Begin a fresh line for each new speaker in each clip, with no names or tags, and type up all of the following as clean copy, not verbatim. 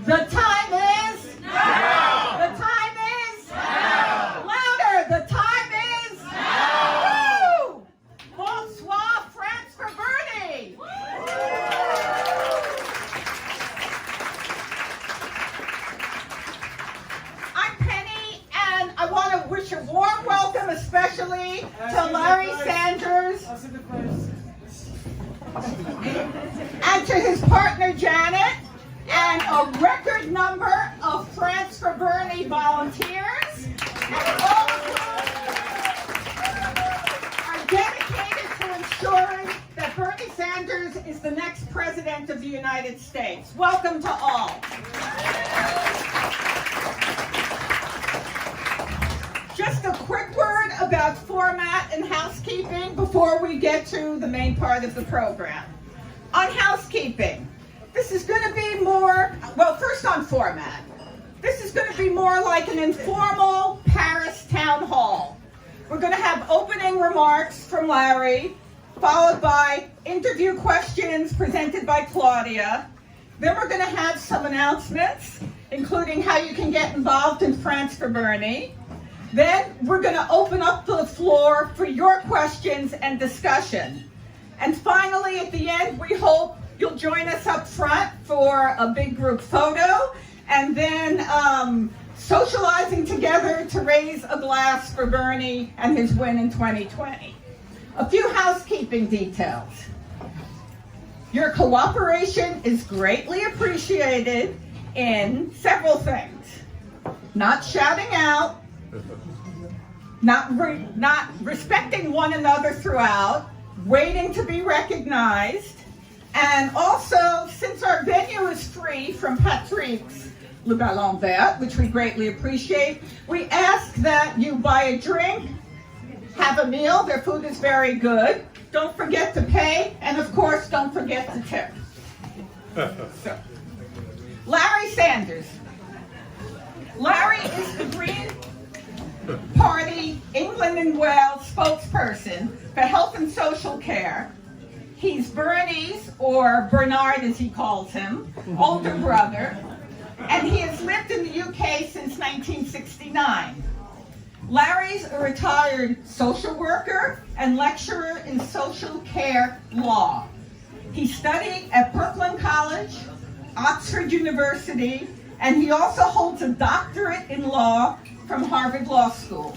The time is now. The time is now. Louder. The time is now. Woo! Bonsoir, France for Bernie. I'm Penny, and I want to wish a warm welcome, especially to Larry Sanders and to his partner Janet, and a record number of France for Bernie volunteers, and all of whom are dedicated to ensuring that Bernie Sanders is the next president of the United States. Welcome to all. Just a quick word about format and housekeeping before we get to the main part of the program. On housekeeping, this is going to be more, well, first on format. This is going to be more like an informal Paris town hall. We're going to have opening remarks from Larry, followed by interview questions presented by Claudia. Then we're going to have some announcements, including how you can get involved in France for Bernie. Then we're going to open up the floor for your questions and discussion. And finally, at the end, we hope you'll join us up front for a big group photo, and then socializing together to raise a glass for Bernie and his win in 2020. A few housekeeping details. Your cooperation is greatly appreciated in several things. Not shouting out, not respecting one another throughout, waiting to be recognized, and also, since our venue is free from Patrick's Le Ballon Vert, which we greatly appreciate, we ask that you buy a drink, have a meal. Their food is very good. Don't forget to pay, and of course, don't forget to tip. So, Larry Sanders. Larry is the Green Party England and Wales spokesperson for health and social care. He's Bernie's, or Bernard as he calls him, older brother, and he has lived in the UK since 1969. Larry's a retired social worker and lecturer in social care law. He studied at Brooklyn College, Oxford University, and he also holds a doctorate in law from Harvard Law School.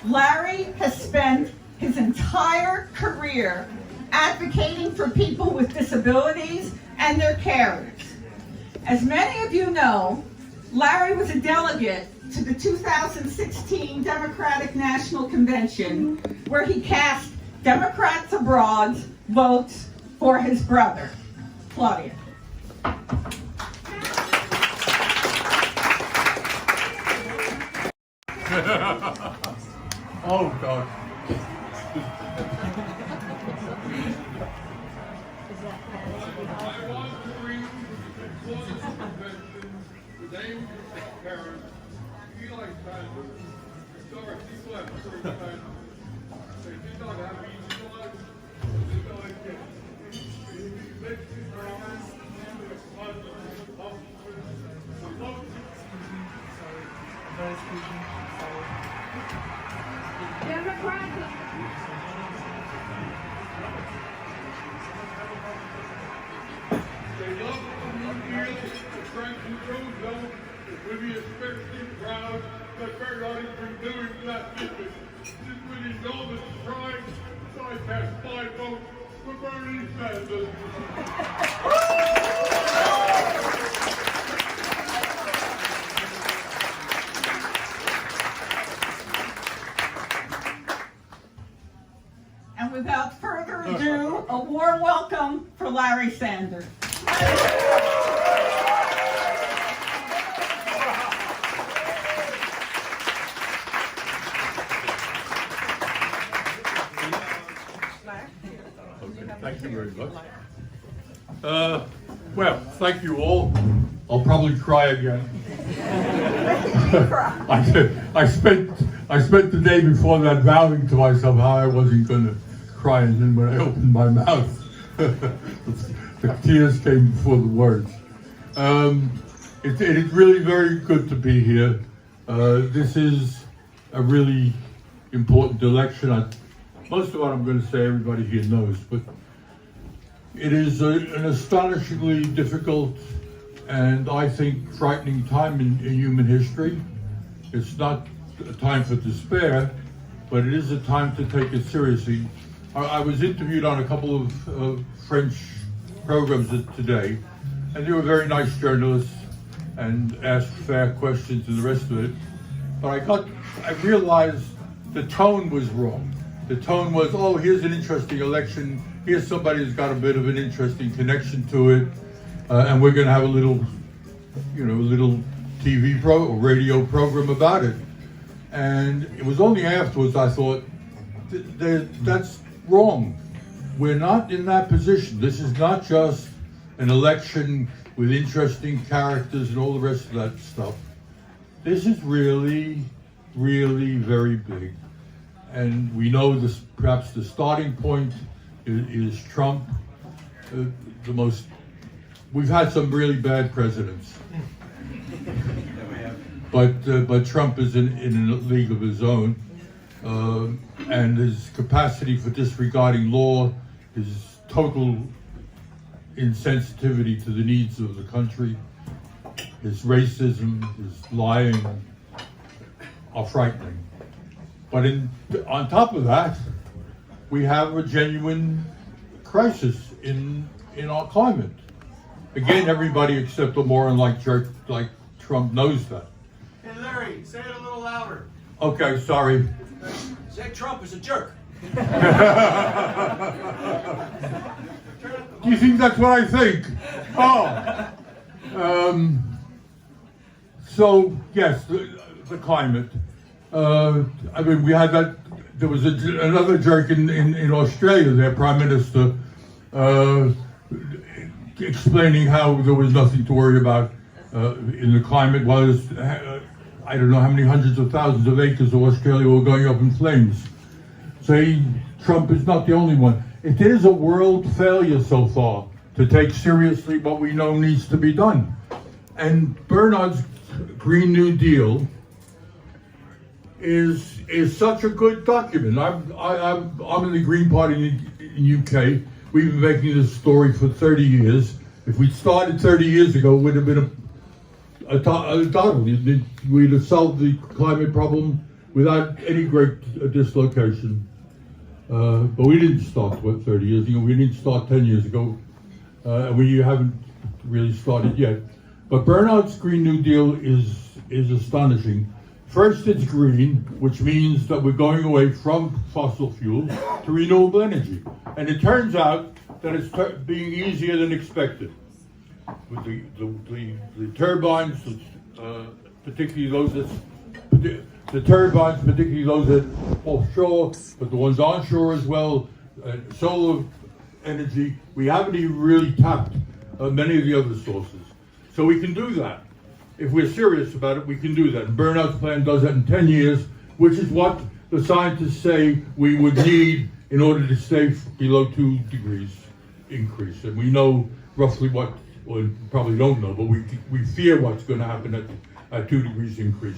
Larry has spent his entire career advocating for people with disabilities and their carers. As many of you know, Larry was a delegate to the 2016 Democratic National Convention, where he cast Democrats Abroad's votes for his brother. Claudia.
Oh, God.
We'll be especially proud that Bernard's been doing that business. Since with enormous pride, I cast 5 votes for Bernie Sanders.
And without further ado, a warm welcome for Larry Sanders.
Thank you very much. Well, thank you all. I'll probably cry again. I spent the day before that vowing to myself how I wasn't going to cry, and then when I opened my mouth, the tears came before the words. It is really very good to be here. This is a really important election. Most of what I'm going to say everybody here knows, but it is an astonishingly difficult and I think frightening time in human history. It's not a time for despair, but it is a time to take it seriously. I was interviewed on a couple of French programs today, and they were very nice journalists and asked fair questions and the rest of it. But I realized the tone was wrong. The tone was, oh, here's an interesting election. Here's somebody who's got a bit of an interesting connection to it, and we're going to have a little TV or radio program about it. And it was only afterwards I thought, that's wrong. We're not in that position. This is not just an election with interesting characters and all the rest of that stuff. This is really, really very big. And we know this, perhaps the starting point is Trump. We've had some really bad presidents. But Trump is in a league of his own. And his capacity for disregarding law, his total insensitivity to the needs of the country, his racism, his lying are frightening. But on top of that, we have a genuine crisis in our climate. Again, everybody except a moron like Trump knows that.
Hey Larry, say it a little louder.
Okay, sorry.
Say Trump is a jerk.
Do you think that's what I think? Oh. So, yes, the climate. I mean, we had that, there was another jerk in Australia, their Prime Minister, explaining how there was nothing to worry about in the climate, while there's, I don't know how many hundreds of thousands of acres of Australia were going up in flames. Saying Trump is not the only one. It is a world failure so far to take seriously what we know needs to be done. And Bernard's Green New Deal is such a good document. I'm in the Green Party in UK. We've been making this story for 30 years. If we'd started 30 years ago, it would have been undoubtedly we'd have solved the climate problem without any great dislocation. But we didn't start 30 years ago. We didn't start 10 years ago, and we haven't really started yet. But Bernard's Green New Deal is astonishing. First, it's green, which means that we're going away from fossil fuels to renewable energy. And it turns out that it's being easier than expected. With the turbines, particularly those that offshore, but the ones onshore as well, solar energy, we haven't even really tapped many of the other sources. So we can do that. If we're serious about it, we can do that. And Bernard's plan does that in 10 years, which is what the scientists say we would need in order to stay below 2 degrees increase. And we know roughly what, well, we probably don't know, but we fear what's going to happen at 2 degrees increase.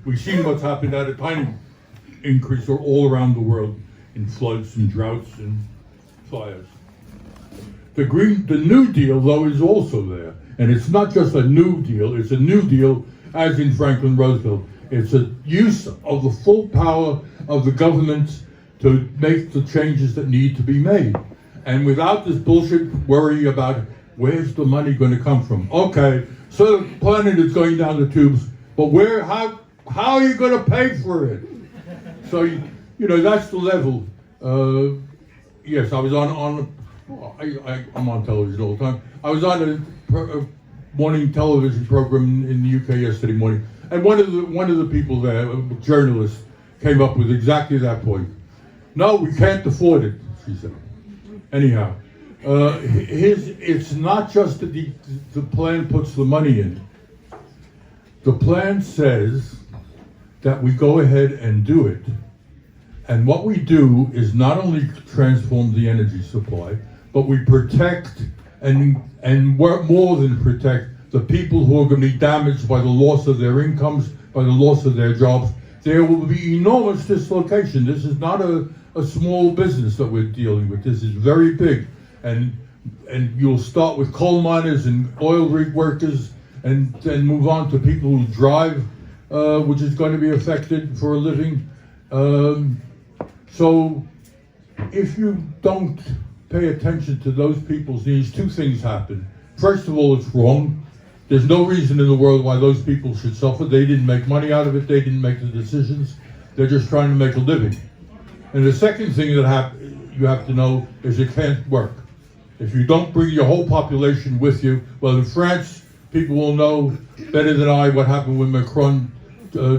We've seen what's happened at a tiny increase all around the world in floods and droughts and fires. The New Deal, though, is also there. And it's not just a new deal, it's a new deal as in Franklin Roosevelt. It's a use of the full power of the government to make the changes that need to be made. And without this bullshit worry about where's the money going to come from. Okay, so the planet is going down the tubes, but how are you going to pay for it? So, that's the level. Yes, I was I'm on television all the time. I was on a morning television program in the UK yesterday morning, and one of the people there, a journalist, came up with exactly that point. No, we can't afford it, she said. Anyhow, it's not just that the plan puts the money in. The plan says that we go ahead and do it. And what we do is not only transform the energy supply, but we protect and more than protect the people who are going to be damaged by the loss of their incomes, by the loss of their jobs. There will be enormous dislocation. This is not a small business that we're dealing with. This is very big. And you'll start with coal miners and oil rig workers and then move on to people who drive, which is going to be affected for a living. So if you don't pay attention to those people's needs, two things happen. First of all, it's wrong. There's no reason in the world why those people should suffer. They didn't make money out of it. They didn't make the decisions. They're just trying to make a living. And the second thing that you have to know is it can't work. If you don't bring your whole population with you, well, in France, people will know better than I what happened when Macron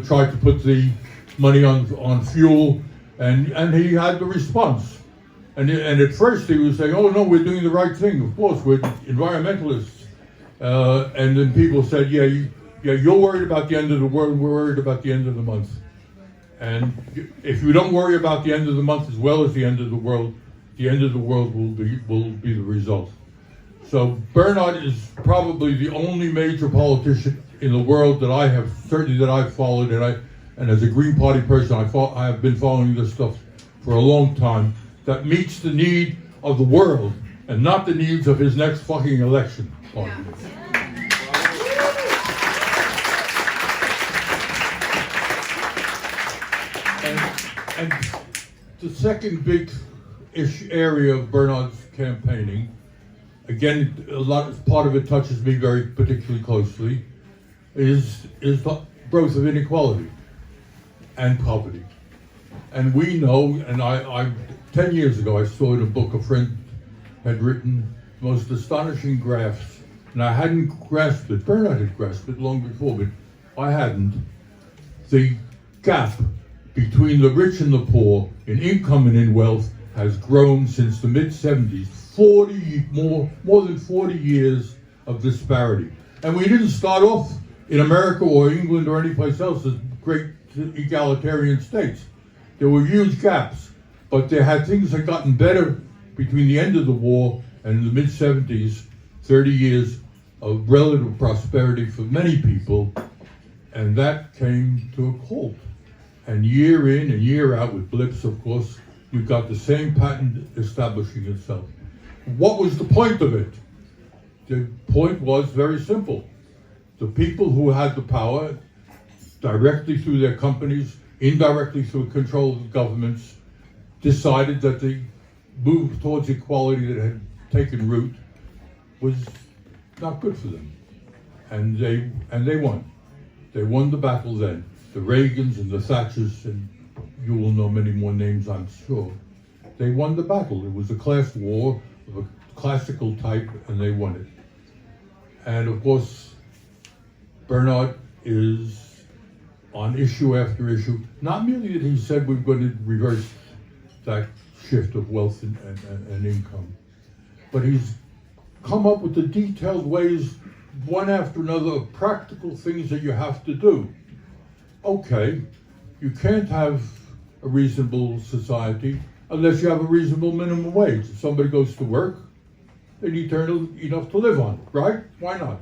tried to put the money on fuel, and he had the response. And at first he was saying, oh no, we're doing the right thing. Of course, we're environmentalists. And then people said, yeah, you're worried about the end of the world, we're worried about the end of the month. And if you don't worry about the end of the month as well as the end of the world will be the result. So Bernard is probably the only major politician in the world that I've followed, and as a Green Party person, I have been following this stuff for a long time, that meets the need of the world and not the needs of his next fucking election. And the second big area of Bernard's campaigning, again, part of it touches me very particularly closely, is the growth of inequality and poverty. And we know, and I 10 years ago I saw in a book a friend had written most astonishing graphs, and I hadn't grasped it. Bernard had grasped it long before, but I hadn't. The gap between the rich and the poor in income and in wealth has grown since the mid-70s, more than 40 years of disparity. And we didn't start off in America or England or any place else as great egalitarian states. There were huge gaps, but things had gotten better between the end of the war and the mid-70s, 30 years of relative prosperity for many people, and that came to a halt. And year in and year out, with blips, of course, you've got the same pattern establishing itself. What was the point of it? The point was very simple. The people who had the power, directly through their companies, indirectly through control of the governments, decided that the move towards equality that had taken root was not good for them. And they won. They won the battle then. The Reagans and the Thatchers, and you will know many more names, I'm sure. They won the battle. It was a class war of a classical type, and they won it. And of course, Bernard is on issue after issue. Not merely that he said we're going to reverse that shift of wealth and income, but he's come up with the detailed ways, one after another, of practical things that you have to do. Okay, you can't have a reasonable society unless you have a reasonable minimum wage. If somebody goes to work, they need to earn enough to live on, right? Why not?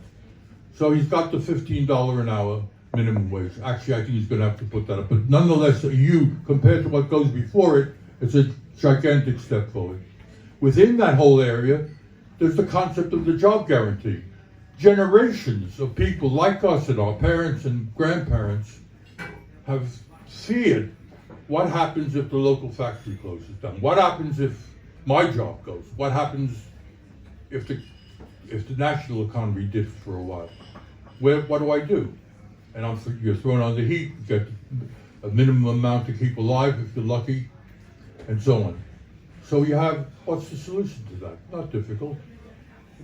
So he's got the $15 an hour minimum wage. Actually, I think he's going to have to put that up. But nonetheless, compared to what goes before it, it's a gigantic step forward. Within that whole area, there's the concept of the job guarantee. Generations of people like us and our parents and grandparents have feared what happens if the local factory closes down? What happens if my job goes? What happens if the national economy dips for a while? What do I do? And you're thrown on the heat, you get a minimum amount to keep alive if you're lucky, and so on. So what's the solution to that? Not difficult.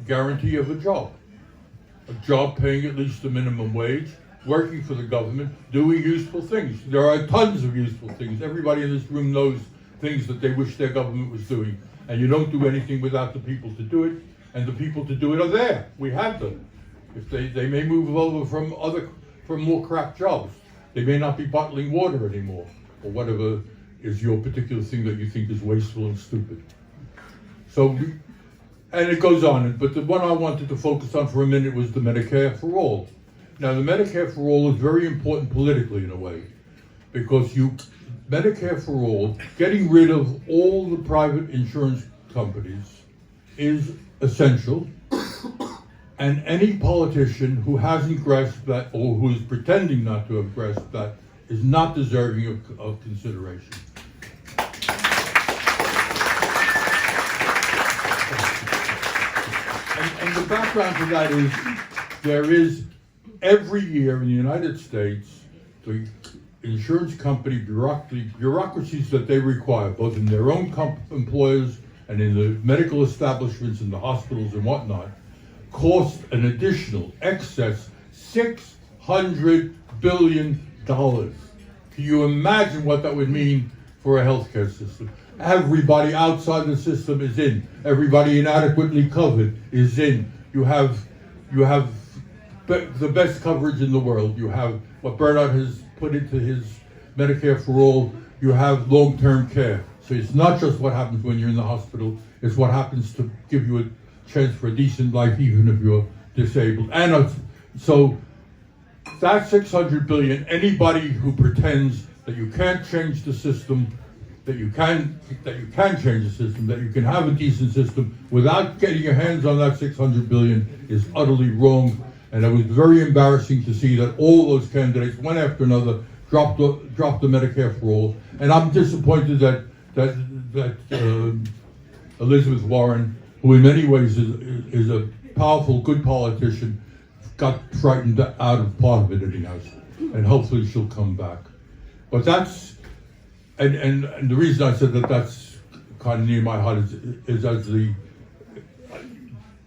Guarantee of a job paying at least the minimum wage, working for the government, doing useful things. There are tons of useful things. Everybody in this room knows things that they wish their government was doing. And you don't do anything without the people to do it, and the people to do it are there. We have them. If they may move over from more crap jobs. They may not be bottling water anymore, or whatever is your particular thing that you think is wasteful and stupid. So, And it goes on, but the one I wanted to focus on for a minute was the Medicare for All. Now, the Medicare for All is very important politically in a way, because Medicare for All, getting rid of all the private insurance companies is essential, and any politician who hasn't grasped that, or who is pretending not to have grasped that, is not deserving of consideration. And the background to that is, there is, every year in the United States, the insurance company bureaucracies that they require, both in their own employers and in the medical establishments and the hospitals and whatnot, cost an additional excess $600 billion. Can you imagine what that would mean for a healthcare system? Everybody outside the system is in. Everybody inadequately covered is in. You have the best coverage in the world. You have what Bernard has put into his Medicare for All. You have long-term care. So it's not just what happens when you're in the hospital. It's what happens to give you a chance for a decent life, even if you're disabled. And so that $600 billion. Anybody who pretends that you can't change the system, that you can change the system, that you can have a decent system without getting your hands on that $600 billion is utterly wrong. And it was very embarrassing to see that all those candidates, one after another, dropped the Medicare for All. And I'm disappointed that Elizabeth Warren, who in many ways is a powerful, good politician, got frightened out of part of it anyhow. And hopefully she'll come back. But that's, and the reason I said that that's kind of near my heart is as the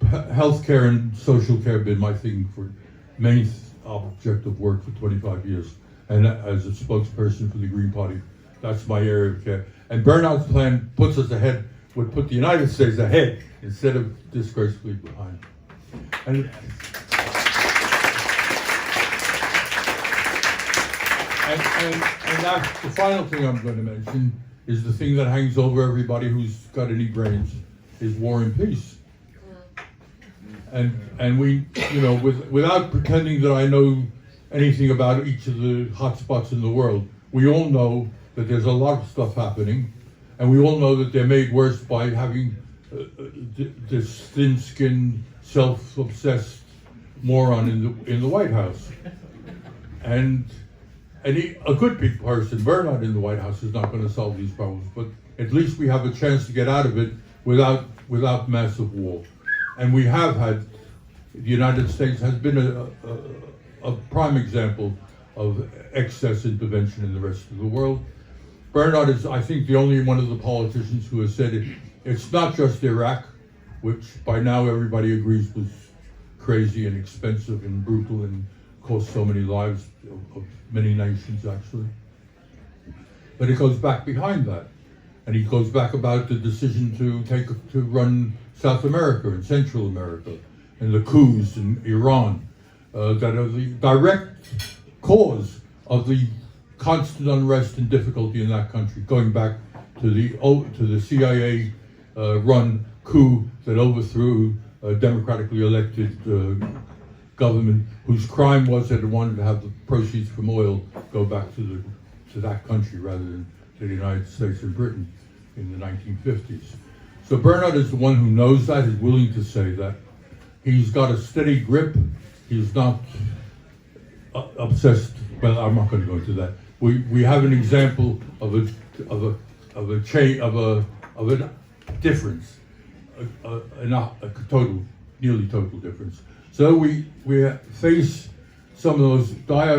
healthcare and social care have been my thing for main object of work for 25 years. And as a spokesperson for the Green Party, that's my area of care. And Bernard's plan puts us ahead, would put the United States ahead instead of disgracefully behind. And that's the final thing I'm going to mention is the thing that hangs over everybody who's got any brains, is war and peace. And we, without pretending that I know anything about each of the hotspots in the world, we all know that there's a lot of stuff happening, and we all know that they're made worse by having this thin-skinned, self-obsessed moron in the White House. And a good person, Bernard in the White House, is not going to solve these problems, but at least we have a chance to get out of it without massive war. And we have had, the United States has been a prime example of excess intervention in the rest of the world. Bernard is, I think, the only one of the politicians who has said it. It's not just Iraq, which by now everybody agrees was crazy and expensive and brutal and cost so many lives of many nations, actually. But it goes back behind that. And he goes back about the decision to run South America and Central America, and the coups in Iran that are the direct cause of the constant unrest and difficulty in that country, going back to the CIA run coup that overthrew a democratically elected government whose crime was that it wanted to have the proceeds from oil go back to that country rather than to the United States and Britain in the 1950s. So Bernard is the one who knows that, is willing to say that. He's got a steady grip. He's not obsessed. Well, I'm not going to go into that. We have an example of a difference, nearly total difference. So we face some of those dire